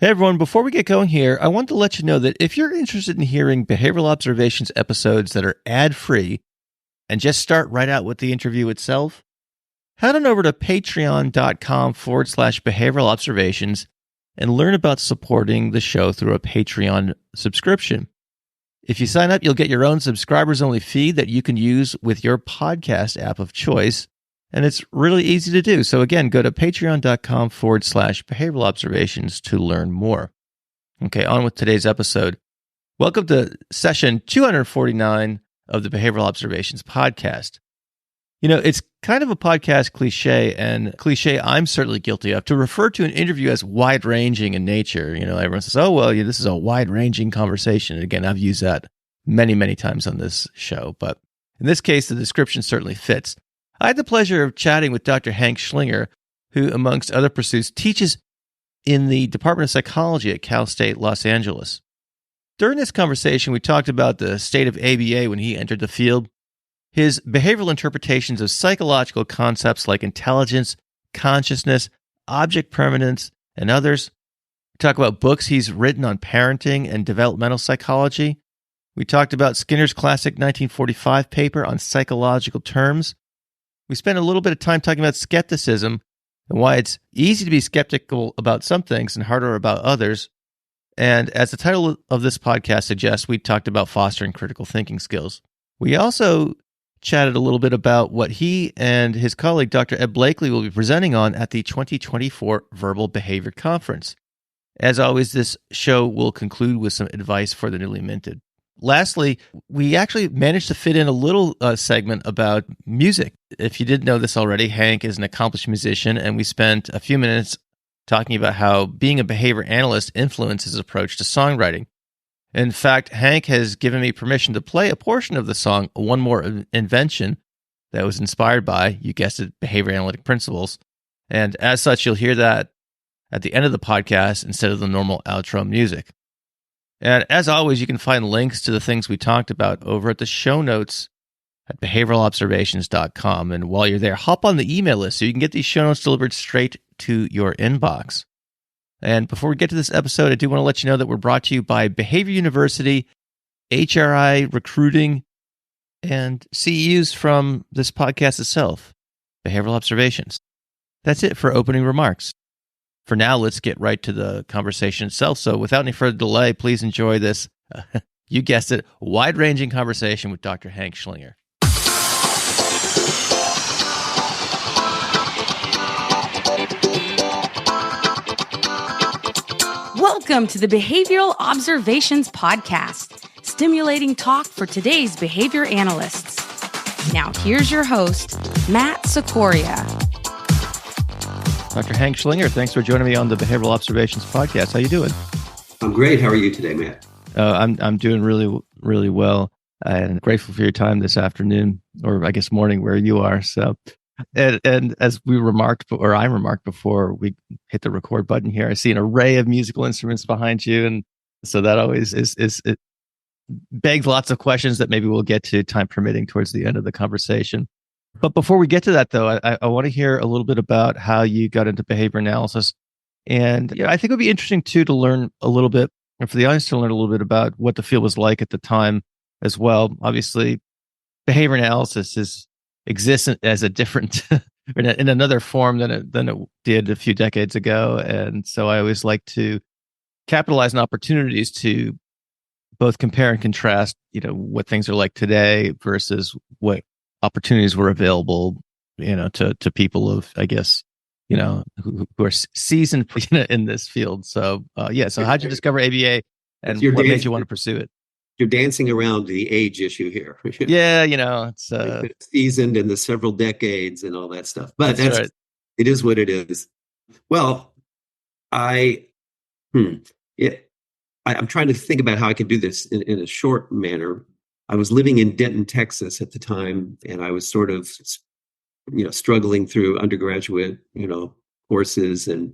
Hey everyone, before we get going here, I want to let you know that if you're interested in hearing Behavioral Observations episodes that are ad-free and just start right out with the interview itself, head on over to patreon.com/behavioral observations and learn about supporting the show through a Patreon subscription. If you sign up, you'll get your own subscribers-only feed that you can use with your podcast app of choice, and it's really easy to do. So again, go to patreon.com/behavioral observations to learn more. Okay, on with today's episode. Welcome to session 249 of the Behavioral Observations podcast. You know, it's kind of a podcast cliche, and cliche I'm certainly guilty of, to refer to an interview as wide-ranging in nature. You know, everyone says, oh, well, this is a wide-ranging conversation. And again, I've used that many, many times on this show. But in this case, the description certainly fits. I had the pleasure of chatting with Dr. Hank Schlinger, who, amongst other pursuits, teaches in the Department of Psychology at Cal State Los Angeles. During this conversation, we talked about the state of ABA when he entered the field, his behavioral interpretations of psychological concepts like intelligence, consciousness, object permanence, and others. We talked about books he's written on parenting and developmental psychology. We talked about Skinner's classic 1945 paper on psychological terms. We spent a little bit of time talking about skepticism and why it's easy to be skeptical about some things and harder about others. And as the title of this podcast suggests, we talked about fostering critical thinking skills. We also chatted a little bit about what he and his colleague, Dr. Ed Blakely, will be presenting on at the 2024 Verbal Behavior Conference. As always, this show will conclude with some advice for the newly minted. Lastly, we actually managed to fit in a little segment about music. If you didn't know this already, Hank is an accomplished musician, and we spent a few minutes talking about how being a behavior analyst influences his approach to songwriting. In fact, Hank has given me permission to play a portion of the song, One More Invention, that was inspired by, you guessed it, behavior analytic principles. And as such, you'll hear that at the end of the podcast instead of the normal outro music. And as always, you can find links to the things we talked about over at the show notes at behavioralobservations.com. And while you're there, hop on the email list so you can get these show notes delivered straight to your inbox. And before we get to this episode, I do want to let you know that we're brought to you by Behavior University, HRI Recruiting, and CEUs from this podcast itself, Behavioral Observations. That's it for opening remarks. For now, let's get right to the conversation itself. So without any further delay, please enjoy this, you guessed it, wide-ranging conversation with Dr. Hank Schlinger. Welcome to the Behavioral Observations Podcast, stimulating talk for today's behavior analysts. Now, here's your host, Matt Sikoria. Dr. Hank Schlinger, thanks for joining me on the Behavioral Observations Podcast. How you doing? I'm great. How are you today, Matt? I'm doing really, really well, and grateful for your time this afternoon, or I guess morning where you are. So, and as we remarked, or I remarked before we hit the record button here, I see an array of musical instruments behind you, and so that always it begs lots of questions that maybe we'll get to, time permitting, towards the end of the conversation. But before we get to that, though, I want to hear a little bit about how you got into behavior analysis. And I think it would be interesting, too, to learn a little bit, and for the audience to learn a little bit about what the field was like at the time as well. Obviously, behavior analysis exists as a different, in another form than it did a few decades ago. And so I always like to capitalize on opportunities to both compare and contrast, what things are like today versus what opportunities were available, to people of, I guess, who are seasoned in this field. So, so how'd you discover ABA, and what made you want to pursue it? You're dancing around the age issue here. Yeah, it's seasoned in the several decades and all that stuff. But that's right. It is what it is. Well, I'm trying to think about how I could do this in a short manner. I was living in Denton, Texas at the time, and I was sort of, struggling through undergraduate, courses and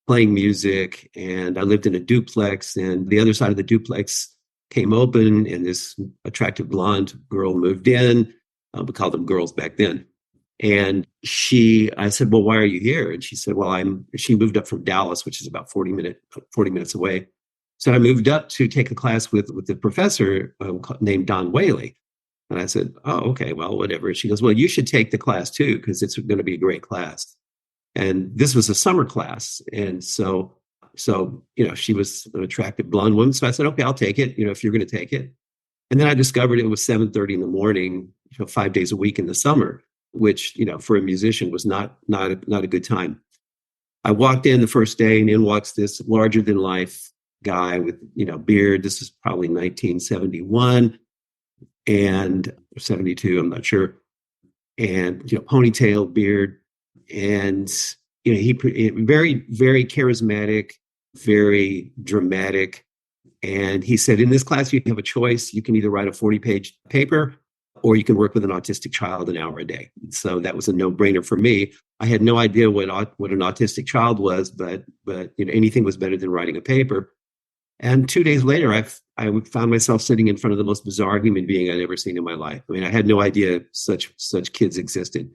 playing music. And I lived in a duplex, and the other side of the duplex came open, and this attractive blonde girl moved in. We called them girls back then. And I said, well, why are you here? And she said, well, she moved up from Dallas, which is about 40 minutes away. So I moved up to take a class with the professor named Don Whaley. And I said, oh, okay, well, whatever. She goes, well, you should take the class too, because it's going to be a great class. And this was a summer class. And so, she was an attractive blonde woman. So I said, okay, I'll take it, if you're going to take it. And then I discovered it was 7:30 in the morning, 5 days a week in the summer, which, for a musician was not a good time. I walked in the first day, and in walks this larger than life guy with, beard. This is probably 1971 and 72, I'm not sure. And, ponytail, beard. And, he very, very charismatic, very dramatic. And he said, in this class, you have a choice. You can either write a 40-page paper, or you can work with an autistic child an hour a day. So that was a no-brainer for me. I had no idea what an autistic child was, but anything was better than writing a paper. And 2 days later, I found myself sitting in front of the most bizarre human being I'd ever seen in my life. I mean, I had no idea such kids existed.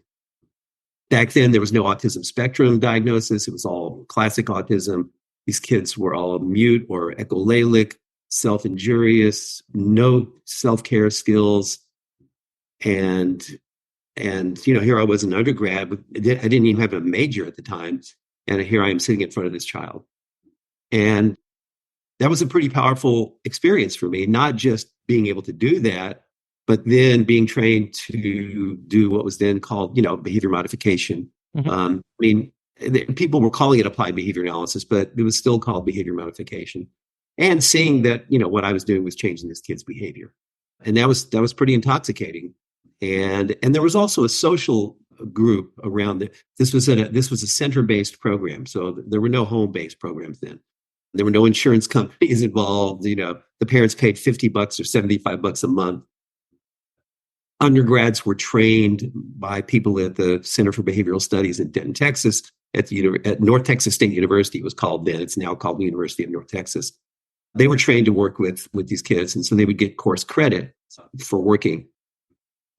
Back then, there was no autism spectrum diagnosis. It was all classic autism. These kids were all mute or echolalic, self-injurious, no self-care skills. And here I was an undergrad. I didn't even have a major at the time. And here I am sitting in front of this child. And that was a pretty powerful experience for me, not just being able to do that, but then being trained to do what was then called, behavior modification. Mm-hmm. People were calling it applied behavior analysis, but it was still called behavior modification. And seeing that, what I was doing was changing this kid's behavior. And that was pretty intoxicating. And there was also a social group around it. This was a center-based program. So there were no home-based programs then. There were no insurance companies involved. The parents paid $50 or $75 a month. Undergrads were trained by people at the Center for Behavioral Studies in Denton, Texas, at North Texas State University. It was called then. It's now called the University of North Texas. They were trained to work with these kids, and so they would get course credit for working.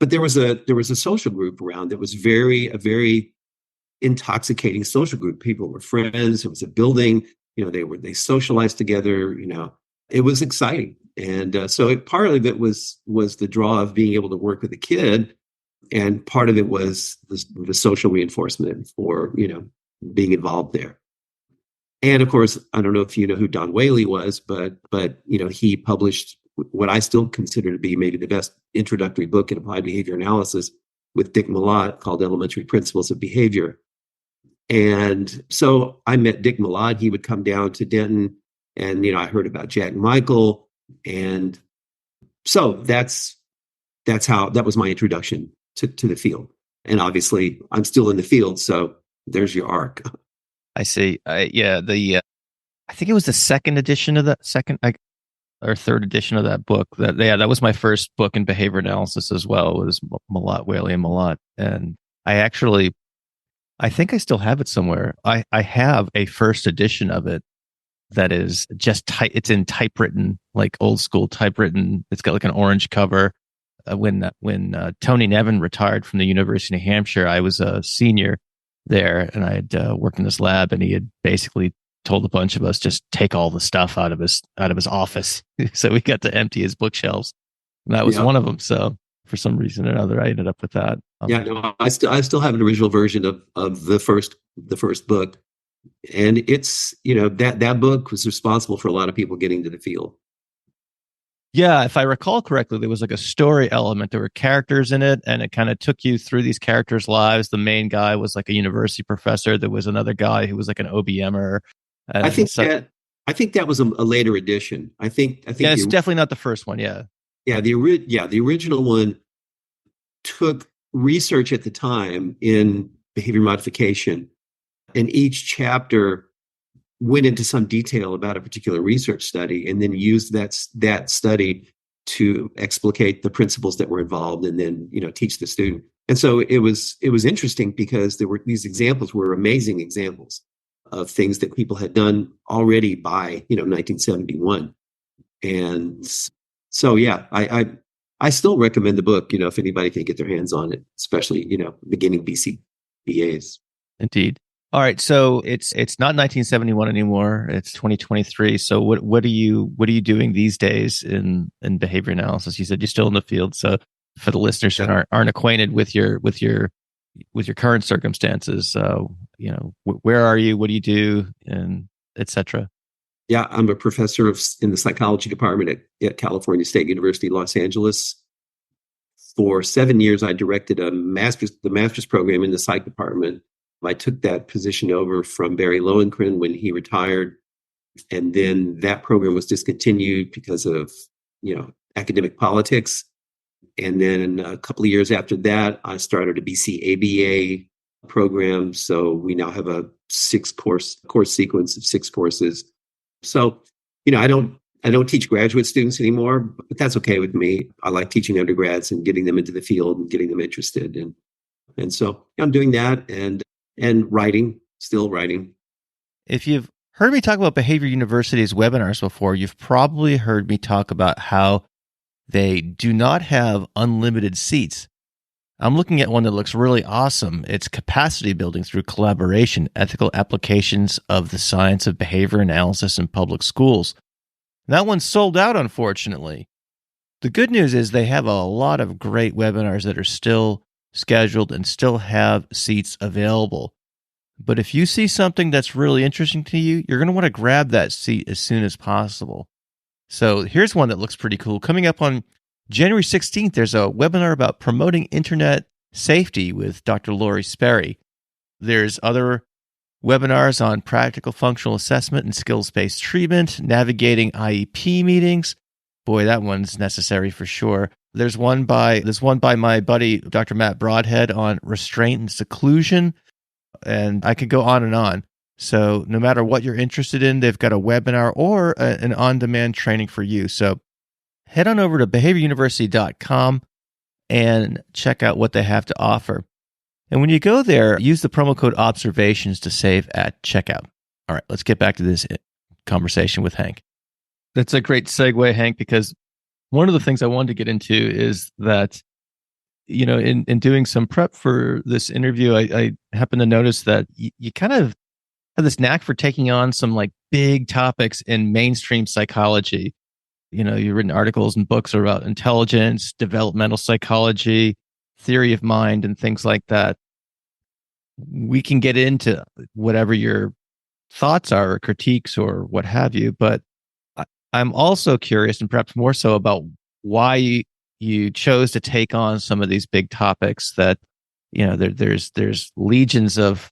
But there was a social group around that was a very intoxicating social group. People were friends. It was a building. They socialized together. It was exciting. And so part of it was the draw of being able to work with a kid. And part of it was the social reinforcement for, being involved there. And of course, I don't know if you know who Don Whaley was, but he published what I still consider to be maybe the best introductory book in applied behavior analysis with Dick Malott called Elementary Principles of Behavior. And so I met Dick Malott. He would come down to Denton, and I heard about Jack Michael. And so that was my introduction to the field. And obviously I'm still in the field, so there's your arc. I see. I think it was the second edition of that or third edition of that book. That was my first book in behavior analysis as well. It was Malott, Whaley, and Malott. And I think I still have it somewhere. I have a first edition of it that is just it's in typewritten, like old school typewritten. It's got like an orange cover. When Tony Nevin retired from the University of New Hampshire, I was a senior there, and I had worked in this lab, and he had basically told a bunch of us just take all the stuff out of his office. So we got to empty his bookshelves, and that was one of them. So for some reason or another, I ended up with that. I still have an original version of the first book, and it's that book was responsible for a lot of people getting to the field. Yeah, if I recall correctly, there was like a story element. There were characters in it, and it kind of took you through these characters' lives. The main guy was like a university professor. There was another guy who was like an OBMer. I think that was a later edition. I think it's definitely not the first one. Yeah, the original one took research at the time in behavior modification, and each chapter went into some detail about a particular research study, and then used that study to explicate the principles that were involved, and then teach the student. And so it was interesting because these examples were amazing examples of things that people had done already by 1971. And so I I still recommend the book, if anybody can get their hands on it, especially, beginning BCBAs. Indeed. All right, so it's not 1971 anymore. It's 2023. So what are you doing these days in behavior analysis? You said you're still in the field. So for the listeners that aren't acquainted with your current circumstances, where are you? What do you do, and etc. Yeah, I'm a professor in the psychology department at California State University, Los Angeles. For 7 years, I directed the master's program in the psych department. I took that position over from Barry Lowenkron when he retired. And then that program was discontinued because of, academic politics. And then a couple of years after that, I started a BCBA program. So we now have a course sequence of 6 courses. So, I don't teach graduate students anymore, but that's okay with me. I like teaching undergrads and getting them into the field and getting them interested. And so I'm doing that and writing, still writing. If you've heard me talk about Behavior University's webinars before, you've probably heard me talk about how they do not have unlimited seats. I'm looking at one that looks really awesome. It's capacity building through collaboration, ethical applications of the science of behavior analysis in public schools. That one's sold out, unfortunately. The good news is they have a lot of great webinars that are still scheduled and still have seats available. But if you see something that's really interesting to you, you're going to want to grab that seat as soon as possible. So here's one that looks pretty cool. Coming up on January 16th, there's a webinar about promoting internet safety with Dr. Lori Sperry. There's other webinars on practical functional assessment and skills-based treatment, navigating IEP meetings. Boy, that one's necessary for sure. There's one by my buddy, Dr. Matt Broadhead, on restraint and seclusion. And I could go on and on. So no matter what you're interested in, they've got a webinar or an on-demand training for you. So head on over to behavioruniversity.com and check out what they have to offer. And when you go there, use the promo code OBSERVATIONS to save at checkout. All right, let's get back to this conversation with Hank. That's a great segue, Hank, because one of the things I wanted to get into is that, in doing some prep for this interview, I happened to notice that you kind of have this knack for taking on some like big topics in mainstream psychology. You've written articles and books about intelligence, developmental psychology, theory of mind, and things like that. We can get into whatever your thoughts are or critiques or what have you, but I'm also curious, and perhaps more so, about why you chose to take on some of these big topics that, there's legions of,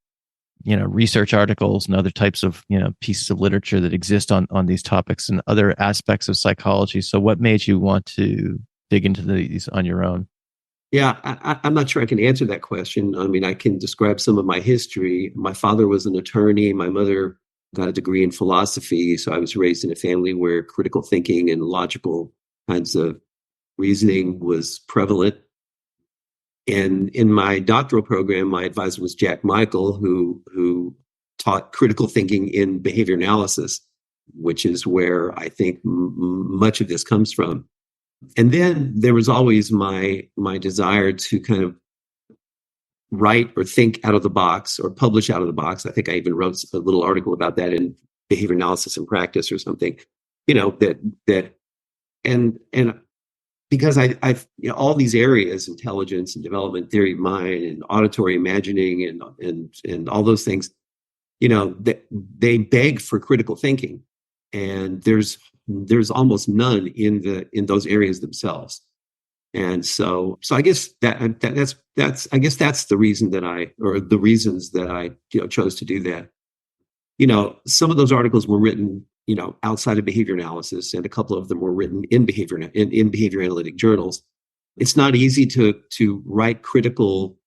research articles and other types of, pieces of literature that exist on these topics and other aspects of psychology. So what made you want to dig into these on your own? Yeah, I'm not sure I can answer that question. I mean, I can describe some of my history. My father was an attorney. My mother got a degree in philosophy. So I was raised in a family where critical thinking and logical kinds of reasoning was prevalent. And in my doctoral program, my advisor was Jack Michael, who taught critical thinking in behavior analysis, which is where I think much of this comes from. And then there was always my desire to kind of write or think out of the box or publish out of the box. I think I even wrote a little article about that in Behavior Analysis in Practice or something, and because I've all these areas, intelligence and development, theory of mind and auditory imagining and all those things, they beg for critical thinking, and there's almost none in those areas themselves. And so I guess that's the reason the reasons that I chose to do that. Some of those articles were written outside of behavior analysis, and a couple of them were written in behavior analytic journals. It's not easy to write critical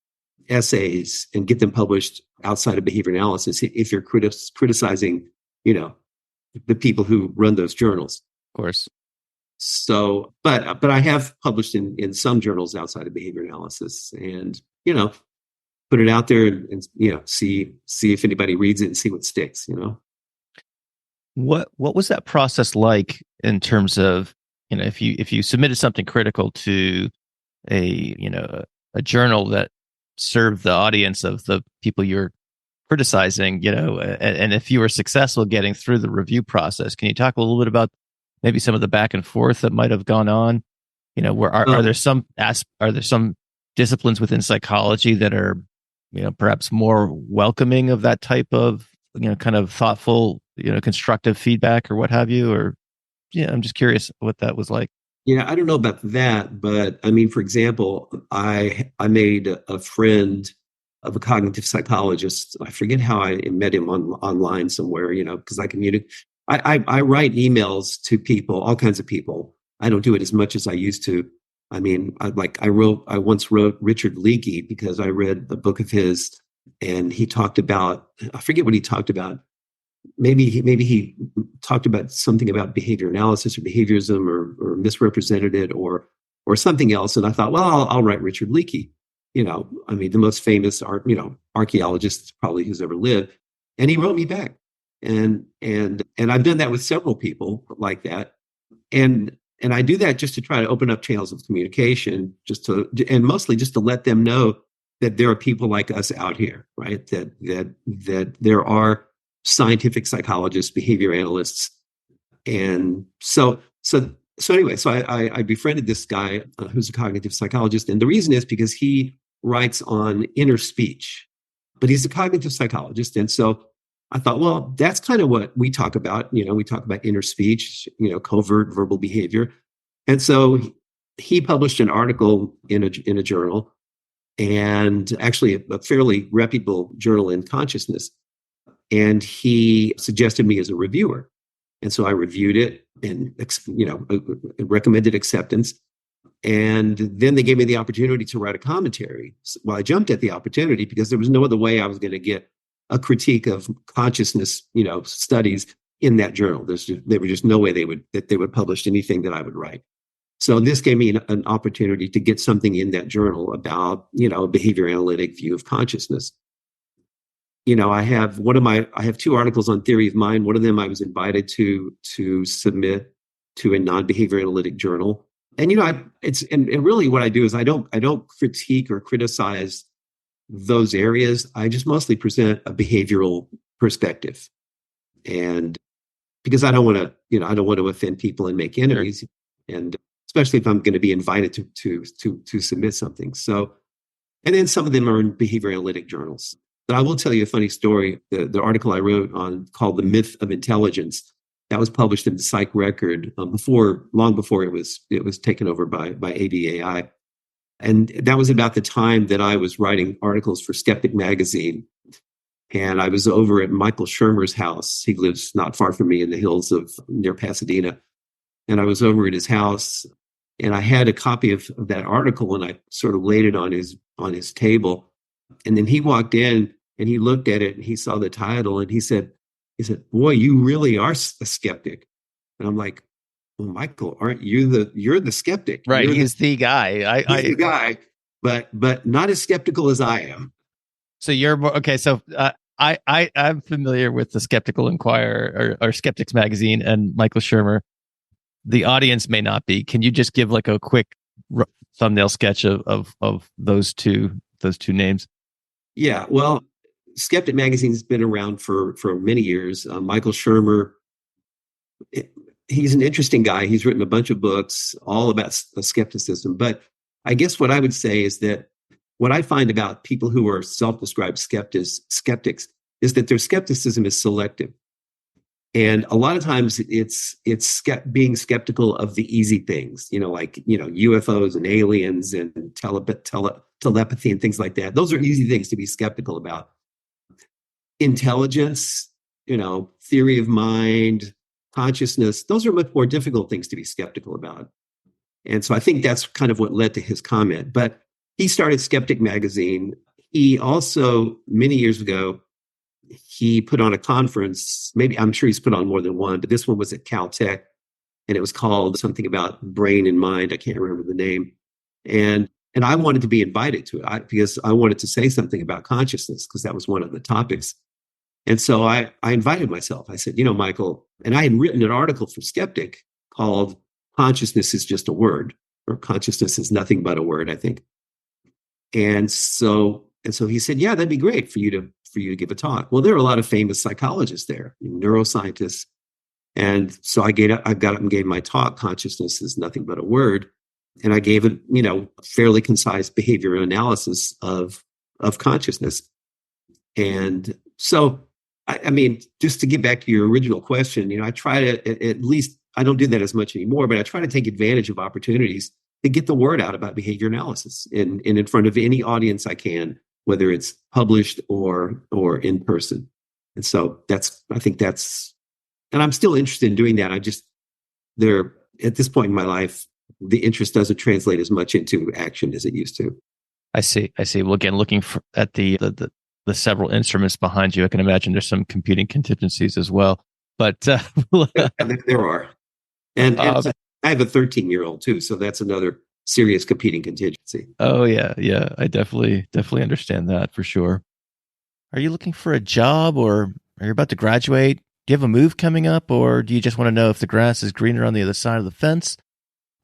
essays and get them published outside of behavior analysis if you're criticizing the people who run those journals. Of course. So, but I have published in some journals outside of behavior analysis, and put it out there and see if anybody reads it and see what sticks. What was that process like in terms of if you submitted something critical to a journal that served the audience of the people you're criticizing, and if you were successful getting through the review process, can you talk a little bit about maybe some of the back and forth that might have gone on? Where are there some disciplines within psychology that are, perhaps more welcoming of that type of, kind of thoughtful, constructive feedback or what have you? Or, I'm just curious what that was like. Yeah, I don't know about that, but I mean, for example, I made a friend of a cognitive psychologist. I forget how I met him online somewhere, because I communicate. I write emails to people, all kinds of people. I don't do it as much as I used to. I mean, I once wrote Richard Leakey because I read a book of his, and he talked about, I forget what he talked about. Maybe he talked about something about behavior analysis or behaviorism or misrepresented it or something else. And I thought, well, I'll write Richard Leakey. I mean, the most famous archaeologist probably who's ever lived. And he wrote me back. And I've done that with several people like that. And I do that just to try to open up channels of communication, and mostly just to let them know that there are people like us out here, right? That there are scientific psychologists, behavior analysts. And so anyway, I befriended this guy who's a cognitive psychologist. And the reason is because he writes on inner speech, but he's a cognitive psychologist. And so I thought, well, that's kind of what we talk about. We talk about inner speech, covert verbal behavior. And so he published an article in a journal, and actually a fairly reputable journal in consciousness. And he suggested me as a reviewer. And so I reviewed it and, recommended acceptance. And then they gave me the opportunity to write a commentary. Well, I jumped at the opportunity because there was no other way I was going to get a critique of consciousness, studies in that journal. There was just no way they would publish anything that I would write. So this gave me an opportunity to get something in that journal about, a behavior analytic view of consciousness. I have two articles on theory of mind. One of them I was invited to submit to a non-behavior analytic journal. And, and really what I do is I don't critique or criticize those areas. I just mostly present a behavioral perspective. And because I don't want to offend people and make enemies. And especially if I'm going to be invited to submit something. So, and then some of them are in behavior analytic journals. But I will tell you a funny story. The article I wrote called "The Myth of Intelligence" that was published in the Psych Record long before it was taken over by ADAI, and that was about the time that I was writing articles for Skeptic magazine. And I was over at Michael Shermer's house. He lives not far from me in the hills near Pasadena. And I was over at his house, and I had a copy of that article, and I sort of laid it on his table. And then he walked in and he looked at it and he saw the title and he said, "Boy, you really are a skeptic." And I'm like, "Well, Michael, aren't you you're the skeptic?" Right. He's the guy. He's the guy, but not as skeptical as I am. So you're more, okay. So I'm familiar with the Skeptical Inquirer or Skeptics magazine and Michael Shermer. The audience may not be. Can you just give like a quick thumbnail sketch of those two names? Yeah, well, Skeptic magazine has been around for many years. Michael Shermer, he's an interesting guy. He's written a bunch of books all about skepticism. But I guess what I would say is that what I find about people who are self-described skeptics is that their skepticism is selective. And a lot of times it's being skeptical of the easy things, like, UFOs and aliens and telepathy and things like that. Those are easy things to be skeptical about. Intelligence, theory of mind, consciousness, those are much more difficult things to be skeptical about. And so I think that's kind of what led to his comment. But he started Skeptic magazine. He also, many years ago, he put on a conference. Maybe, I'm sure he's put on more than one, but this one was at Caltech, and it was called something about brain and mind. I can't remember the name. And I wanted to be invited to it because I wanted to say something about consciousness, because that was one of the topics. And so I invited myself. I said, Michael, and I had written an article for Skeptic called consciousness is just a word, or consciousness is nothing but a word, I think. And so he said, yeah, that'd be great for you to give a talk. Well, there are a lot of famous psychologists there, neuroscientists. And so I got up and gave my talk, Consciousness is Nothing But a Word. And I gave a, fairly concise behavioral analysis of consciousness. And so, I mean, just to get back to your original question, I try to, at least, I don't do that as much anymore, but I try to take advantage of opportunities to get the word out about behavior analysis in front of any audience I can, whether it's published or in person. And so I think that's, and I'm still interested in doing that. At this point in my life, the interest doesn't translate as much into action as it used to. I see. Well, again, looking at the several instruments behind you, I can imagine there's some competing contingencies as well. But there are, and I have a 13-year-old too, so that's another serious competing contingency. Oh yeah, I definitely understand that for sure. Are you looking for a job, or are you about to graduate? Do you have a move coming up, or do you just want to know if the grass is greener on the other side of the fence?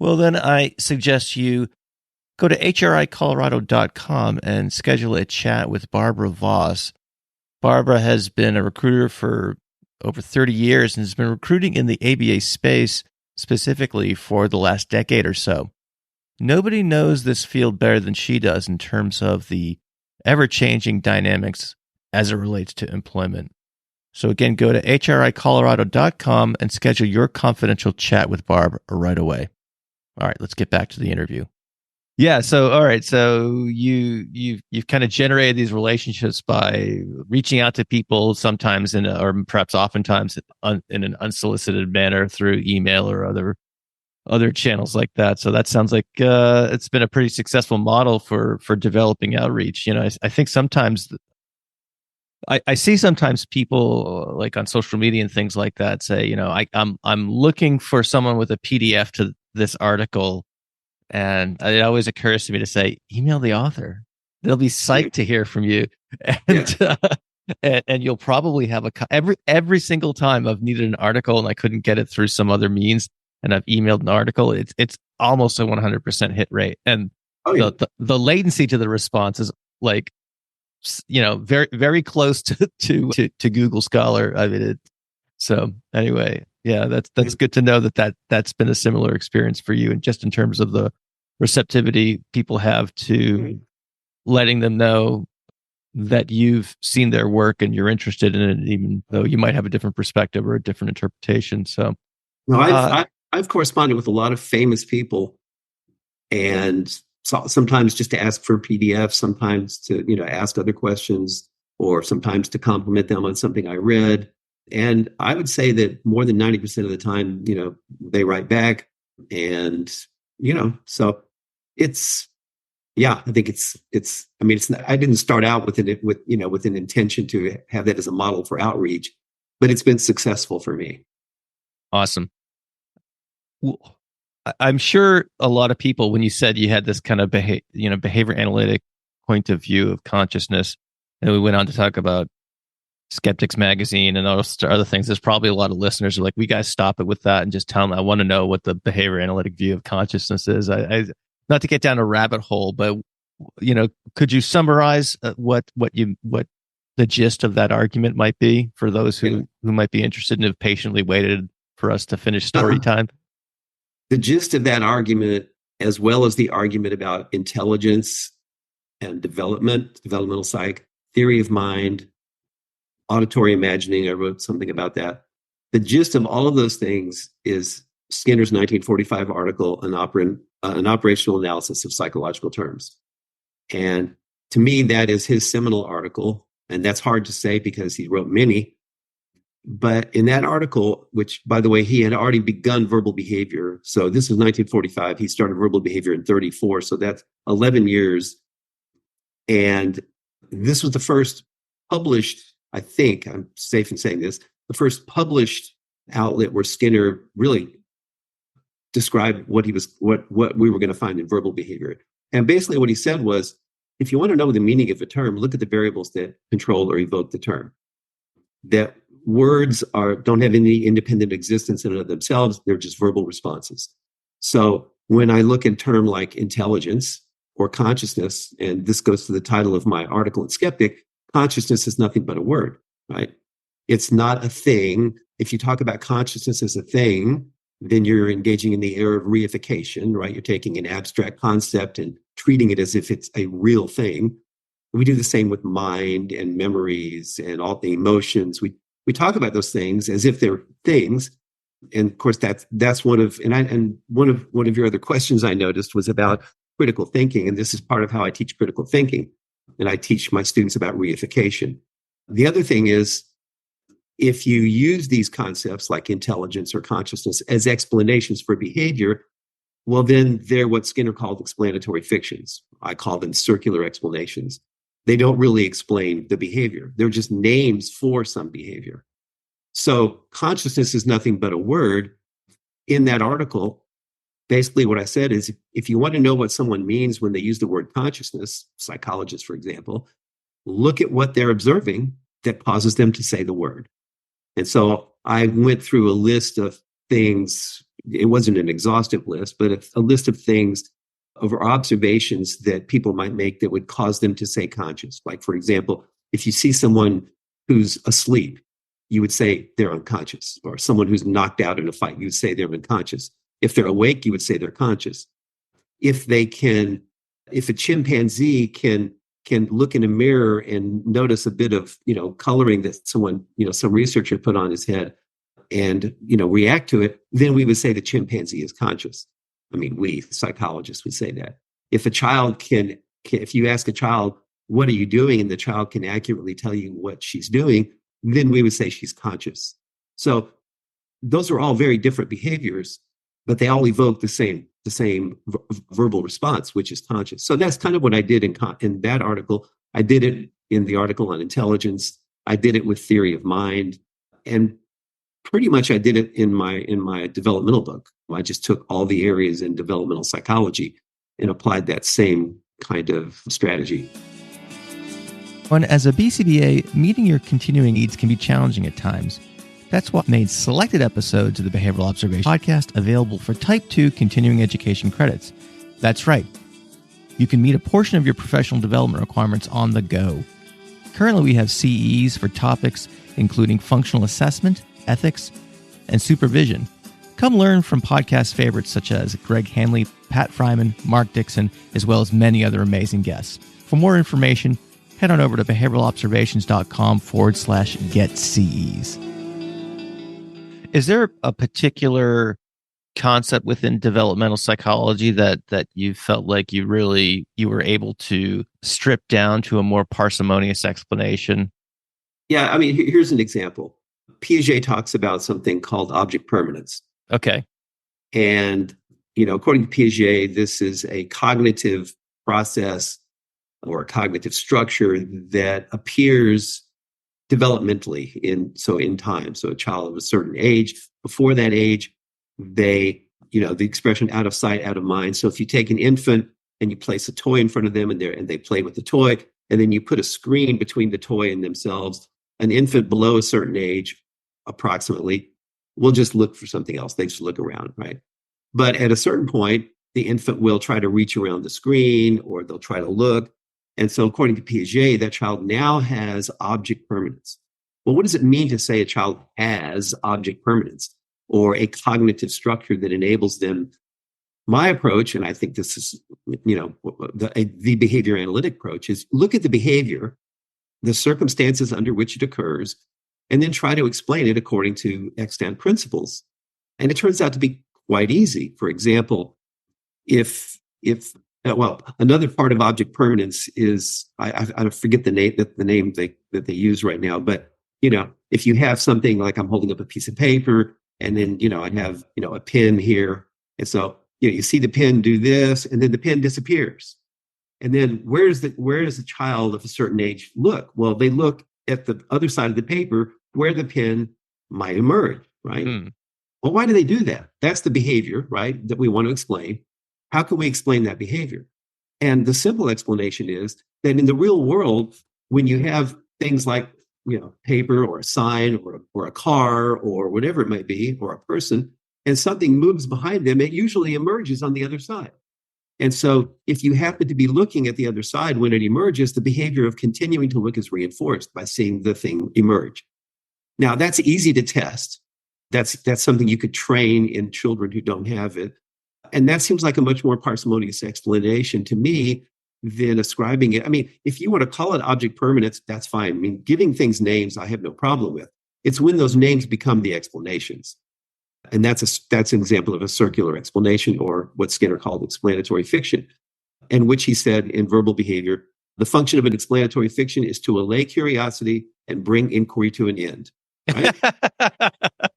Well, then I suggest you go to HRIColorado.com and schedule a chat with Barbara Voss. Barbara has been a recruiter for over 30 years and has been recruiting in the ABA space specifically for the last decade or so. Nobody knows this field better than she does in terms of the ever-changing dynamics as it relates to employment. So again, go to HRIColorado.com and schedule your confidential chat with Barb right away. All right, let's get back to the interview. Yeah, so all right, so you've kind of generated these relationships by reaching out to people sometimes or perhaps oftentimes in an unsolicited manner through email or other channels like that. So that sounds like it's been a pretty successful model for developing outreach. I think sometimes I see sometimes people like on social media and things like that say, I'm looking for someone with a PDF to this article, and it always occurs to me to say, email the author. They'll be psyched to hear from you, and you'll probably have every single time I've needed an article and I couldn't get it through some other means, and I've emailed an article. It's almost a 100% hit rate, and the latency to the response is like, very, very close to Google Scholar. I mean, so anyway, yeah, that's good to know that's been a similar experience for you, and just in terms of the receptivity people have to letting them know that you've seen their work and you're interested in it, even though you might have a different perspective or a different interpretation. So, no, I've corresponded with a lot of famous people, and so sometimes just to ask for a PDF, sometimes to ask other questions, or sometimes to compliment them on something I read. And I would say that more than 90% of the time, they write back, and so it's, I think it's. I mean, I didn't start out with an intention to have that as a model for outreach, but it's been successful for me. Awesome. Well, I'm sure a lot of people, when you said you had this kind of behavior analytic point of view of consciousness, and we went on to talk about Skeptics magazine and other things, there's probably a lot of listeners who are like, we guys stop it with that and just tell them, I want to know what the behavior analytic view of consciousness is. I not to get down a rabbit hole, but could you summarize what the gist of that argument might be for those who might be interested and have patiently waited for us to finish story time? The gist of that argument, as well as the argument about intelligence and developmental psych, theory of mind, auditory imagining, I wrote something about that. The gist of all of those things is Skinner's 1945 article, an operational analysis of psychological terms. And to me, that is his seminal article. And that's hard to say because he wrote many. But in that article, which, by the way, he had already begun verbal behavior. So this is 1945. He started verbal behavior in 1934. So that's 11 years. And this was the first published, I think I'm safe in saying this, the first published outlet where Skinner really described what we were going to find in verbal behavior. And basically what he said was, if you want to know the meaning of a term, look at the variables that control or evoke the term. That words don't have any independent existence in and of themselves. They're just verbal responses. So when I look at a term like intelligence or consciousness, and this goes to the title of my article in Skeptic, consciousness is nothing but a word, right? It's not a thing. If you talk about consciousness as a thing, then you're engaging in the error of reification, right? You're taking an abstract concept and treating it as if it's a real thing. We do the same with mind and memories and all the emotions. We talk about those things as if they're things. And of course, that's one of your other questions I noticed was about critical thinking. And this is part of how I teach critical thinking. And I teach my students about reification. The other thing is, if you use these concepts like intelligence or consciousness as explanations for behavior, well, then they're what Skinner called explanatory fictions. I call them circular explanations. They don't really explain the behavior. They're just names for some behavior. So consciousness is nothing but a word. In that article, basically what I said is, if you want to know what someone means when they use the word consciousness, psychologists, for example, look at what they're observing that causes them to say the word. And so I went through a list of things. It wasn't an exhaustive list, but a list of things over observations that people might make that would cause them to say conscious. Like, for example, if you see someone who's asleep, you would say they're unconscious. Or someone who's knocked out in a fight, you would say they're unconscious. If they're awake, you would say they're conscious. If a chimpanzee can look in a mirror and notice a bit of, coloring that someone, some researcher put on his head and, react to it, then we would say the chimpanzee is conscious. I mean, we psychologists would say that. If a child if you ask a child, what are you doing? And the child can accurately tell you what she's doing, then we would say she's conscious. So those are all very different behaviors, but they all evoke the same verbal response, which is conscious. So that's kind of what I did in that article. I did it in the article on intelligence. I did it with theory of mind, and pretty much I did it in my developmental book. I just took all the areas in developmental psychology and applied that same kind of strategy. And as a BCBA, meeting your continuing needs can be challenging at times. That's what made selected episodes of the Behavioral Observation Podcast available for Type 2 continuing education credits. That's right. You can meet a portion of your professional development requirements on the go. Currently, we have CEs for topics including functional assessment, ethics, and supervision. Come learn from podcast favorites such as Greg Hanley, Pat Fryman, Mark Dixon, as well as many other amazing guests. For more information, head on over to behavioralobservations.com/get-CEs. Is there a particular concept within developmental psychology that you felt like you were able to strip down to a more parsimonious explanation? Yeah, I mean, here's an example. Piaget talks about something called object permanence. Okay. And, according to Piaget, this is a cognitive process or a cognitive structure that appears developmentally in time. So a child of a certain age, before that age, the expression out of sight, out of mind. So if you take an infant and you place a toy in front of them and they play with the toy, and then you put a screen between the toy and themselves, an infant below a certain age, approximately, will just look for something else. They just look around, right? But at a certain point, the infant will try to reach around the screen, or they'll try to look. And so according to Piaget, that child now has object permanence. Well, what does it mean to say a child has object permanence or a cognitive structure that enables them? My approach, and I think this is, the behavior analytic approach, is look at the behavior, the circumstances under which it occurs, and then try to explain it according to extant principles. And it turns out to be quite easy. For example, another part of object permanence is, I forget the name that they use right now, but if you have something like, I'm holding up a piece of paper, and then I have a pen here, and so you see the pen do this, and then the pen disappears, and then where does the child of a certain age look? Well, they look at the other side of the paper where the pen might emerge, right? Well, why do they do that? That's the behavior, right, that we want to explain. How can we explain that behavior? And the simple explanation is that in the real world, when you have things like paper or a sign or a car or whatever it might be, or a person, and something moves behind them, it usually emerges on the other side. And so if you happen to be looking at the other side when it emerges, the behavior of continuing to look is reinforced by seeing the thing emerge. Now, that's easy to test. That's something you could train in children who don't have it. And that seems like a much more parsimonious explanation to me than ascribing it. I mean, if you want to call it object permanence, that's fine. I mean, giving things names, I have no problem with. It's when those names become the explanations. And that's an example of a circular explanation, or what Skinner called explanatory fiction, in which he said in verbal behavior, the function of an explanatory fiction is to allay curiosity and bring inquiry to an end. Right?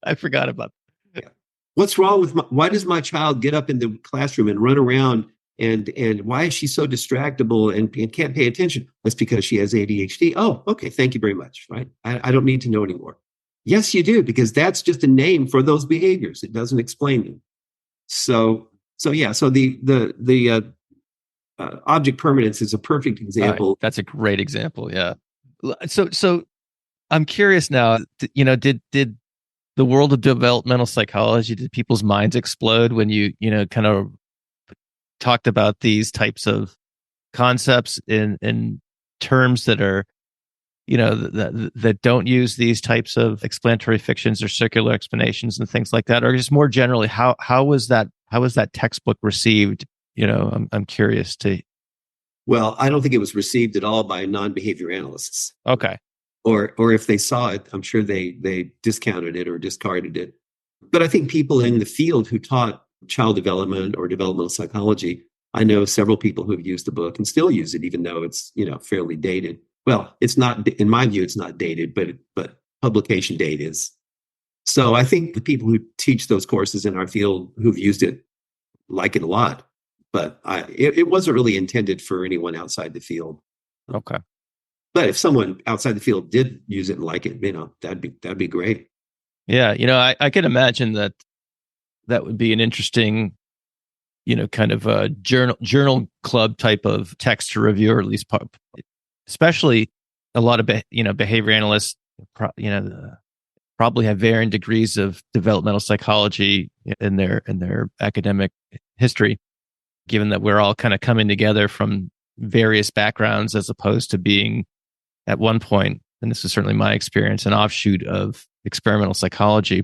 I forgot about that. Yeah. What's wrong with why does my child get up in the classroom and run around, and why is she so distractible and can't pay attention? That's because she has ADHD. Oh, okay. Thank you very much. Right. I don't need to know anymore. Yes, you do, because that's just a name for those behaviors. It doesn't explain them. So the object permanence is a perfect example. Right. That's a great example. Yeah. So I'm curious now. Did the world of developmental psychology, did people's minds explode when you kind of talked about these types of concepts in terms that are, that don't use these types of explanatory fictions or circular explanations and things like that, or just more generally, how was that textbook received? I'm curious to. Well, I don't think it was received at all by non-behavior analysts. Okay. Or if they saw it, I'm sure they discounted it or discarded it. But I think people in the field who taught child development or developmental psychology, I know several people who've used the book and still use it, even though it's fairly dated. Well, it's not, in my view, it's not dated, but publication date is. So I think the people who teach those courses in our field who've used it like it a lot. But it wasn't really intended for anyone outside the field. Okay. But if someone outside the field did use it and like it, that'd be great. Yeah, I can imagine that would be an interesting, kind of a journal club type of text to review, or at least especially a lot of behavior analysts, probably have varying degrees of developmental psychology in their academic history, given that we're all kind of coming together from various backgrounds as opposed to being at one point, and this is certainly my experience, an offshoot of experimental psychology,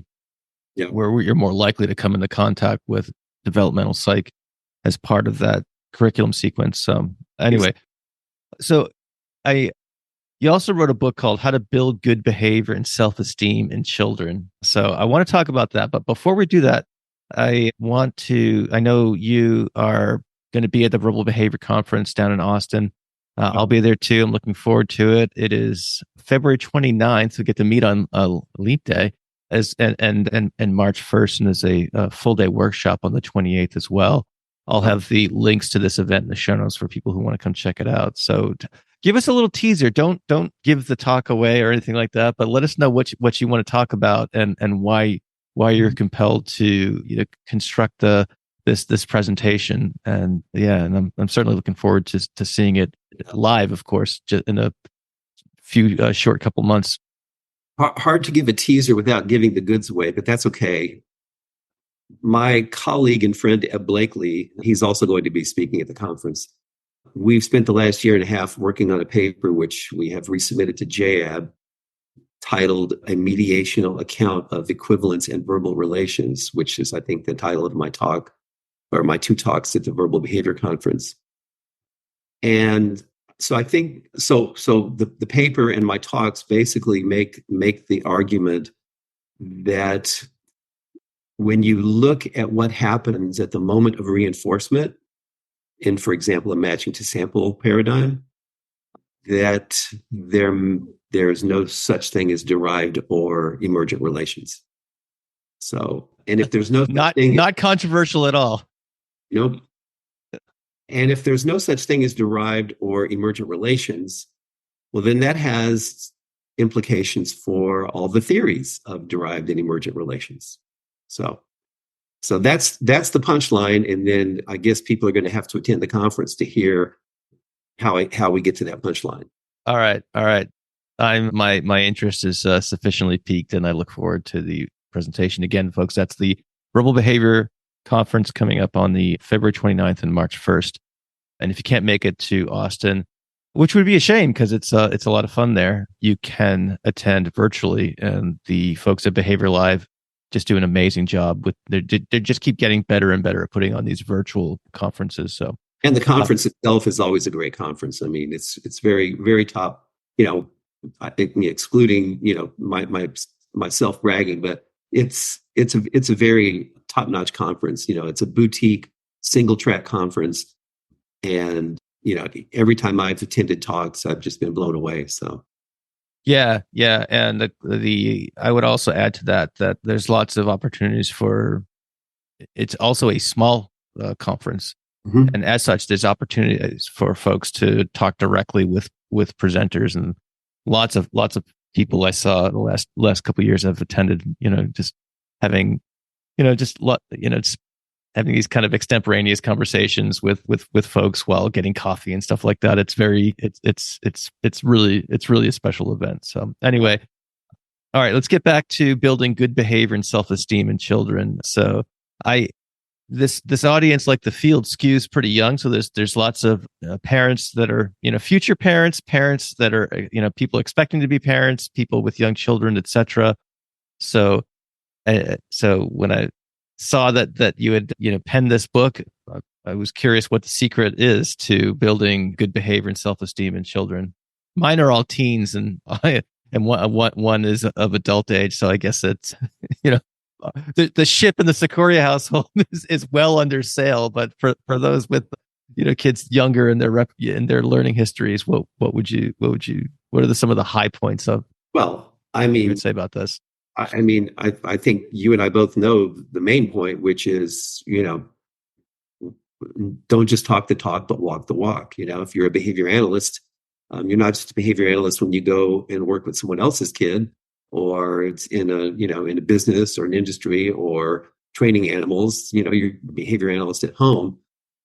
where you're more likely to come into contact with developmental psych as part of that curriculum sequence. Anyway, so you also wrote a book called How to Build Good Behavior and Self-Esteem in Children. So I want to talk about that. But before we do that, I know you are going to be at the Verbal Behavior Conference down in Austin. I'll be there too. I'm looking forward to it. It is February 29th. We get to meet on Leap Day and March 1st, and there's a full day workshop on the 28th as well. I'll have the links to this event in the show notes for people who want to come check it out. So give us a little teaser. Don't give the talk away or anything like that, but let us know what you want to talk about and why you're compelled to construct this presentation. And I'm certainly looking forward to seeing it live, of course, just in a few short couple months. Hard to give a teaser without giving the goods away, but that's okay. My colleague and friend Eb Blakely, he's also going to be speaking at the conference. We've spent the last year and a half working on a paper which we have resubmitted to JAB, titled A Mediational Account of Equivalence and Verbal Relations, which is, I think, the title of my talk, or my two talks at the Verbal Behavior Conference. And so I think, the paper and my talks basically make the argument that when you look at what happens at the moment of reinforcement, in, for example, a matching to sample paradigm, that there's no such thing as derived or emergent relations. So, and if there's no not controversial at all. Nope. And if there's no such thing as derived or emergent relations, well, then that has implications for all the theories of derived and emergent relations. So that's the punchline. And then I guess people are going to have to attend the conference to hear how we get to that punchline. All right. My interest is sufficiently piqued, and I look forward to the presentation. Again, folks, that's the Verbal Behavior Conference coming up on the February 29th and March 1st. And if you can't make it to Austin, which would be a shame because it's a lot of fun there, you can attend virtually. And the folks at Behavior Live just do an amazing job with they just keep getting better and better at putting on these virtual conferences. So, and the conference itself is always a great conference. I mean, it's very, very top, I think, excluding, myself bragging, but it's a very top-notch conference. It's a boutique single track conference. And, every time I've attended talks, I've just been blown away. So. Yeah. And I would also add to that there's lots of opportunities it's also a small conference. Mm-hmm. And as such, there's opportunities for folks to talk directly with presenters, and lots of people I saw the last couple of years have attended, just having, just having these kind of extemporaneous conversations with folks while getting coffee and stuff like that. It's really a special event. So anyway, all right, let's get back to building good behavior and self-esteem in children. So this audience, like the field, skews pretty young. So there's lots of parents that are, future parents that are, people expecting to be parents, people with young children, etc. So when I saw that you had penned this book, I was curious what the secret is to building good behavior and self-esteem in children. Mine are all teens, and one is of adult age. So I guess it's the ship in the Secoria household is well under sail. But for those with kids younger in their learning histories, what are some of the high points of? Well, I mean, you would say about this? I think you and I both know the main point, which is, don't just talk the talk, but walk the walk. If you're a behavior analyst, you're not just a behavior analyst when you go and work with someone else's kid, or it's in a business or an industry or training animals. You're a behavior analyst at home.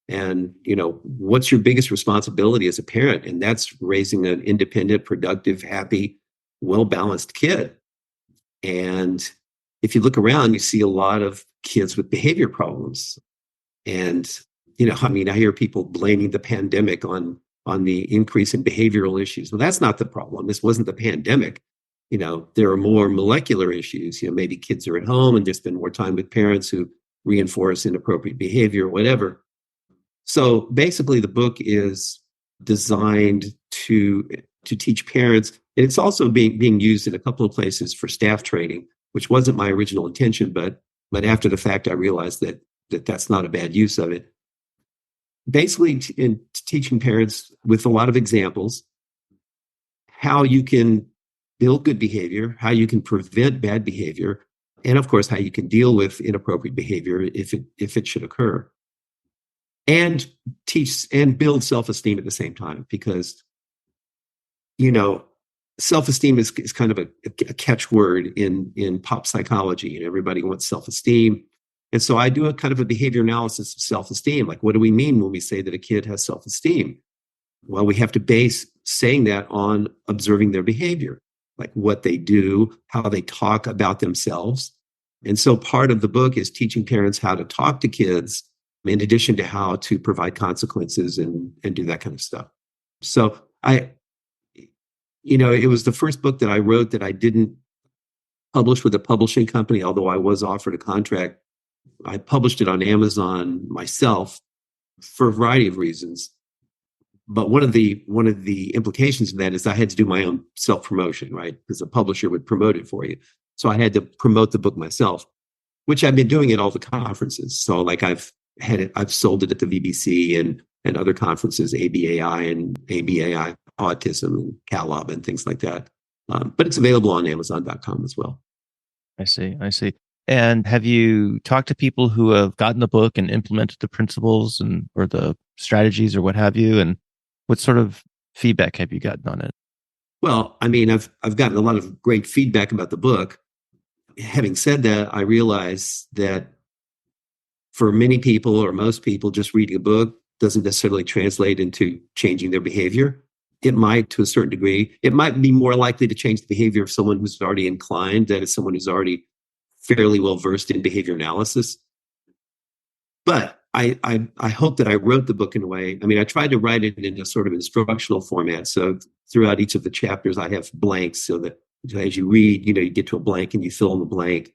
And, what's your biggest responsibility as a parent? And that's raising an independent, productive, happy, well-balanced kid. And if you look around, you see a lot of kids with behavior problems. And, I hear people blaming the pandemic on the increase in behavioral issues. Well, that's not the problem. This wasn't the pandemic. There are more molecular issues. Maybe kids are at home and they spend more time with parents who reinforce inappropriate behavior or whatever. So basically, the book is designed to teach parents. And it's also being used in a couple of places for staff training, which wasn't my original intention, but after the fact, I realized that that's not a bad use of it. Basically, in teaching parents with a lot of examples, how you can build good behavior, how you can prevent bad behavior, and of course, how you can deal with inappropriate behavior if it should occur. And teach and build self-esteem at the same time, because self-esteem is kind of a catchword in pop psychology. everybody wants self-esteem. And so I do a kind of a behavior analysis of self-esteem. Like, what do we mean when we say that a kid has self-esteem? Well, we have to base saying that on observing their behavior, like what they do, how they talk about themselves. And so part of the book is teaching parents how to talk to kids, in addition to how to provide consequences and do that kind of stuff. So it was the first book that I wrote that I didn't publish with a publishing company, although I was offered a contract. I published it on Amazon myself for a variety of reasons. But one of the implications of that is I had to do my own self-promotion, right? Because a publisher would promote it for you. So I had to promote the book myself, which I've been doing at all the conferences. So like I've sold it at the VBC and other conferences, ABAI and ABAI Autism and CalOB and things like that. But it's available on Amazon.com as well. I see. And have you talked to people who have gotten the book and implemented the principles or the strategies or what have you? And what sort of feedback have you gotten on it? Well, I've gotten a lot of great feedback about the book. Having said that, I realize that for many people or most people, just reading a book doesn't necessarily translate into changing their behavior. It might, to a certain degree. It might be more likely to change the behavior of someone who's already inclined, that is someone who's already fairly well versed in behavior analysis. But I hope that I wrote the book in a way. I mean, I tried to write it in a sort of instructional format. So throughout each of the chapters, I have blanks so that as you read, you get to a blank and you fill in the blank.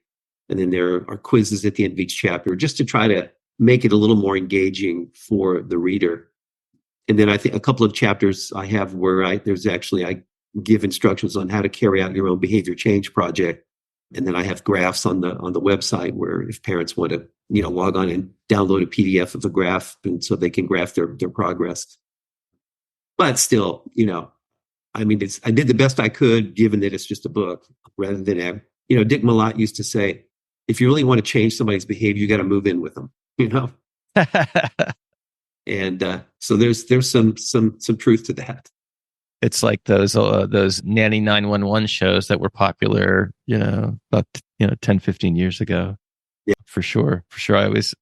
And then there are quizzes at the end of each chapter just to try to make it a little more engaging for the reader. And then I think a couple of chapters I have where I give instructions on how to carry out your own behavior change project. And then I have graphs on the website where if parents want to, log on and download a PDF of a graph and so they can graph their progress. But still, I did the best I could given that it's just a book rather than, Dick Malott used to say, if you really want to change somebody's behavior, you got to move in with them, And so there's some truth to that. It's like those Nanny 911 shows that were popular, about 10, 15 years ago. Yeah, for sure. I always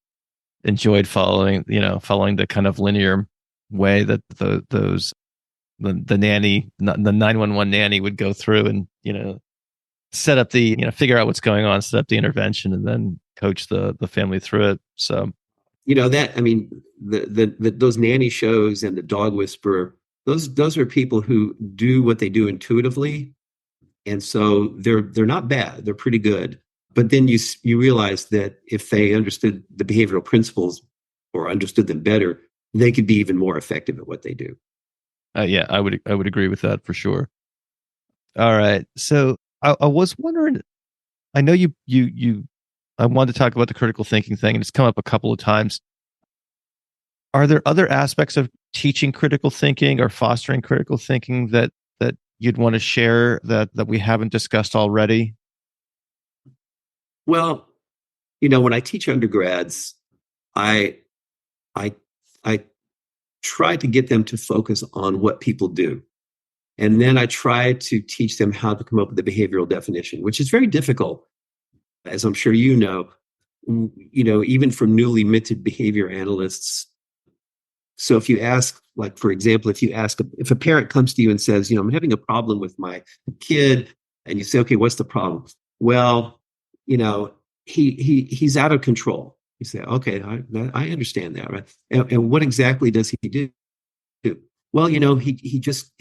enjoyed following the kind of linear way that the nanny, the 911 nanny would go through and set up figure out what's going on, set up the intervention, and then coach the family through it. So those nanny shows and the dog whisperer, those are people who do what they do intuitively, and so they're not bad, they're pretty good. But then you realize that if they understood the behavioral principles or understood them better, they could be even more effective at what they do. Yeah, I would agree with that for sure. All right, so I was wondering, I know I wanted to talk about the critical thinking thing, and it's come up a couple of times. Are there other aspects of teaching critical thinking or fostering critical thinking that you'd want to share that we haven't discussed already? Well, when I teach undergrads, I try to get them to focus on what people do. And then I try to teach them how to come up with a behavioral definition, which is very difficult, as I'm sure you know, even for newly minted behavior analysts. So if you ask, like, for example, if a parent comes to you and says, I'm having a problem with my kid, and you say, okay, what's the problem? Well, he's out of control. You say, okay, I understand that, right? And what exactly does he do? Well, he just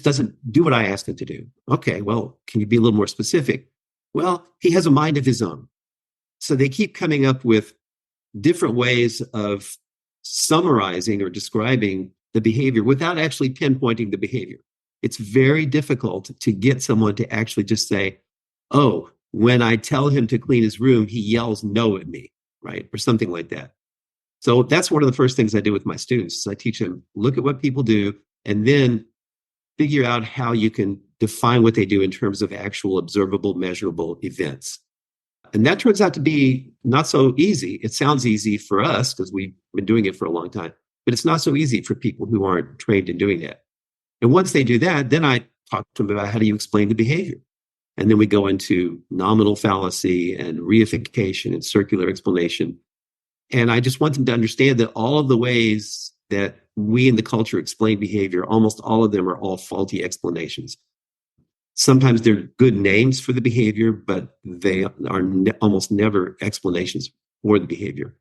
doesn't do what I asked him to do. Okay, well, can you be a little more specific? Well, he has a mind of his own. So they keep coming up with different ways of summarizing or describing the behavior without actually pinpointing the behavior. It's very difficult to get someone to actually just say, oh, when I tell him to clean his room, he yells no at me, right? Or something like that. So that's one of the first things I do with my students. Is I teach them, look at what people do, and then figure out how you can define what they do in terms of actual observable, measurable events. And that turns out to be not so easy. It sounds easy for us because we've been doing it for a long time, but it's not so easy for people who aren't trained in doing that. And once they do that, then I talk to them about how do you explain the behavior. And then we go into nominal fallacy and reification and circular explanation. And I just want them to understand that all of the ways that we in the culture explain behavior, almost all of them are all faulty explanations. Sometimes they're good names for the behavior, but they are almost never explanations for the behavior.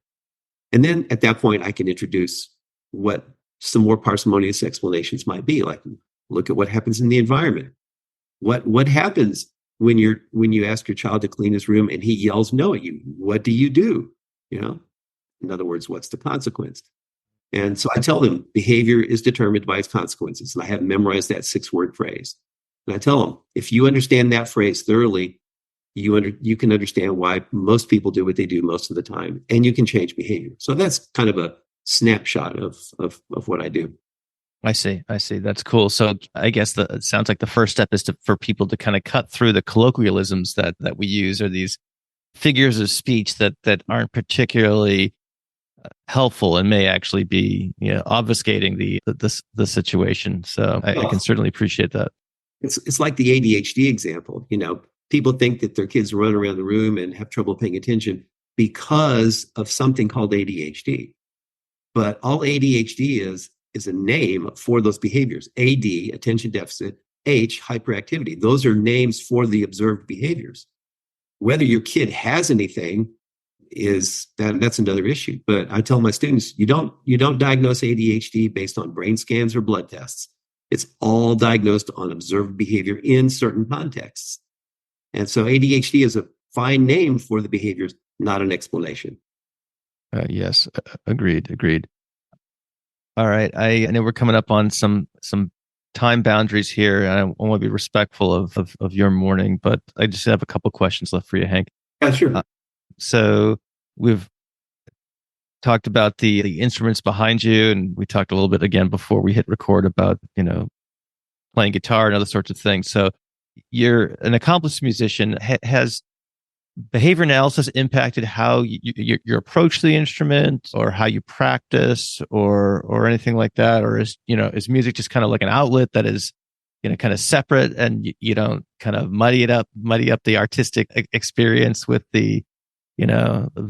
And then at that point, I can introduce what some more parsimonious explanations might be, like look at what happens in the environment. What happens when you ask your child to clean his room and he yells no at you? What do you do? In other words, what's the consequence? And so I tell them behavior is determined by its consequences. And I have memorized that 6-word phrase. And I tell them, if you understand that phrase thoroughly, you can understand why most people do what they do most of the time, and you can change behavior. So that's kind of a snapshot of what I do. I see. That's cool. So I guess it sounds like the first step is for people to kind of cut through the colloquialisms that we use, or these figures of speech that aren't particularly helpful and may actually be obfuscating the situation. So I can certainly appreciate that. It's like the ADHD example. People think that their kids run around the room and have trouble paying attention because of something called ADHD. But all ADHD is a name for those behaviors. AD, attention deficit, H, hyperactivity. Those are names for the observed behaviors. Whether your kid has anything that's another issue. But I tell my students, you don't diagnose ADHD based on brain scans or blood tests. It's all diagnosed on observed behavior in certain contexts. And so ADHD is a fine name for the behaviors, not an explanation. Yes, agreed. All right. I know we're coming up on some time boundaries here, and I want to be respectful of your morning, but I just have a couple questions left for you, Hank. Yeah, sure. So we've talked about the instruments behind you, and we talked a little bit again before we hit record about, playing guitar and other sorts of things. So you're an accomplished musician. Has behavior analysis impacted how you approach the instrument, or how you practice, or anything like that? Or is music just kind of like an outlet that is, kind of separate, and you don't kind of muddy up the artistic experience with the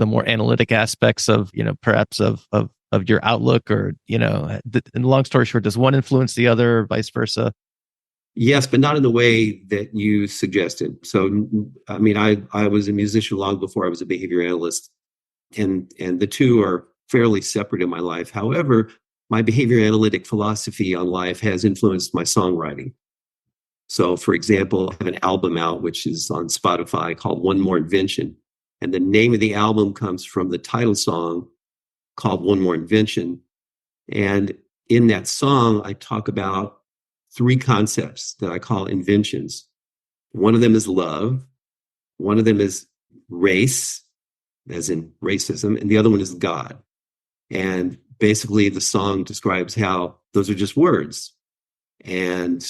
more analytic aspects of, perhaps of your outlook, or, and long story short, does one influence the other, or vice versa? Yes, but not in the way that you suggested. So, I mean, I was a musician long before I was a behavior analyst, and the two are fairly separate in my life. However, my behavior analytic philosophy on life has influenced my songwriting. So, for example, I have an album out, which is on Spotify, called One More Invention. And the name of the album comes from the title song called One More Invention. And in that song, I talk about three concepts that I call inventions. One of them is love. One of them is race, as in racism. And the other one is God. And basically the song describes how those are just words. And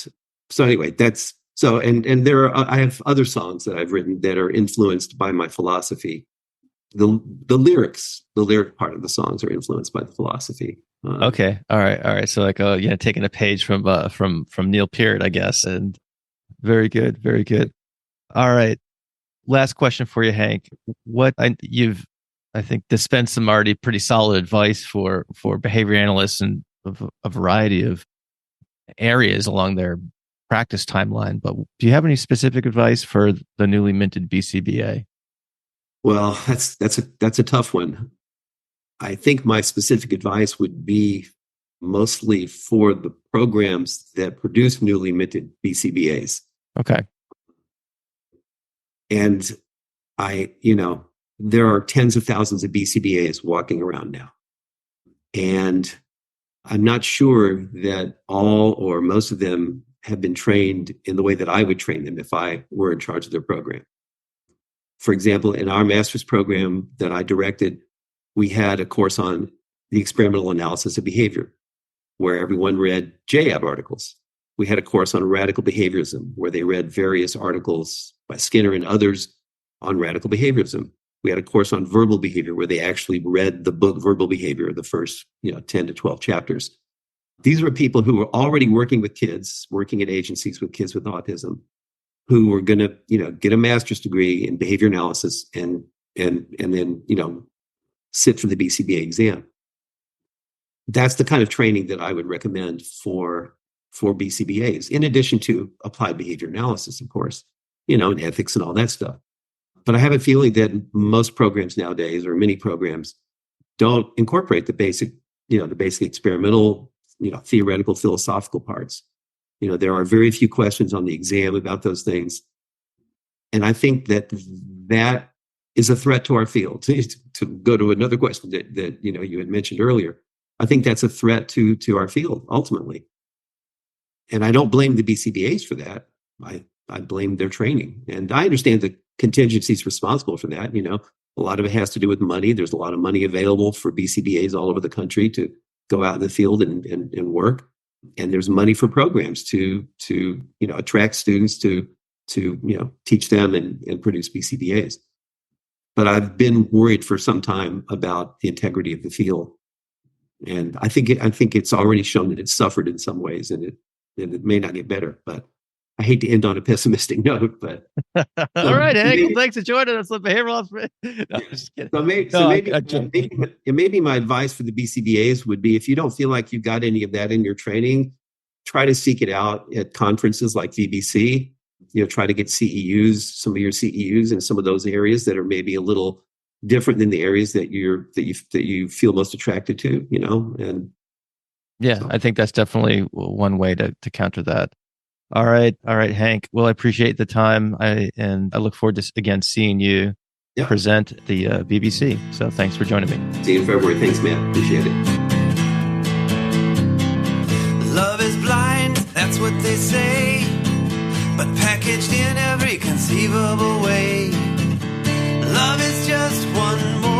so anyway, and I have other songs that I've written that are influenced by my philosophy. The lyric part of the songs are influenced by the philosophy. Okay. All right. So like, taking a page from Neil Peart, I guess. And very good. All right. Last question for you, Hank. You've, I think, dispensed some already pretty solid advice for behavior analysts and a variety of areas along their practice timeline. But do you have any specific advice for the newly minted BCBA? Well, that's a tough one. I think my specific advice would be mostly for the programs that produce newly minted BCBAs. Okay. And there are tens of thousands of BCBAs walking around now. And I'm not sure that all or most of them have been trained in the way that I would train them if I were in charge of their program. For example, in our master's program that I directed, we had a course on the experimental analysis of behavior, where everyone read JAB articles. We had a course on radical behaviorism, where they read various articles by Skinner and others on radical behaviorism. We had a course on verbal behavior, where they actually read the book Verbal Behavior, the first 10 to 12 chapters. These were people who were already working with kids, working at agencies with kids with autism, who were going to get a master's degree in behavior analysis and then sit for the BCBA exam. That's the kind of training that I would recommend for BCBAs, in addition to applied behavior analysis, of course, and ethics and all that stuff. But I have a feeling that most programs nowadays, or many programs, don't incorporate the basic experimental, theoretical, philosophical parts. There are very few questions on the exam about those things. And I think that is a threat to our field. To go to another question that you had mentioned earlier, I think that's a threat to our field ultimately. And I don't blame the BCBAs for that. I blame their training. And I understand the contingencies responsible for that. A lot of it has to do with money. There's a lot of money available for BCBAs all over the country to go out in the field and work. And there's money for programs to attract students to teach them and produce BCBAs. But I've been worried for some time about the integrity of the field, and I think it's already shown that it's suffered in some ways, and it may not get better. But I hate to end on a pessimistic note. But all right, Hank. Well, thanks for joining us on Behavioral. No, I'm just kidding. Maybe my advice for the BCBAs would be, if you don't feel like you've got any of that in your training, try to seek it out at conferences like VBC. try to get some of your CEUs in some of those areas that are maybe a little different than the areas that you feel most attracted to, and yeah, I think that's definitely one way to counter that. All right, Hank. Well, I appreciate the time. I look forward to again seeing you present the BBC. So thanks for joining me. See you in February. Thanks, Matt. Appreciate it. Love is blind, that's what they say, but packaged in every conceivable way. Love is just one more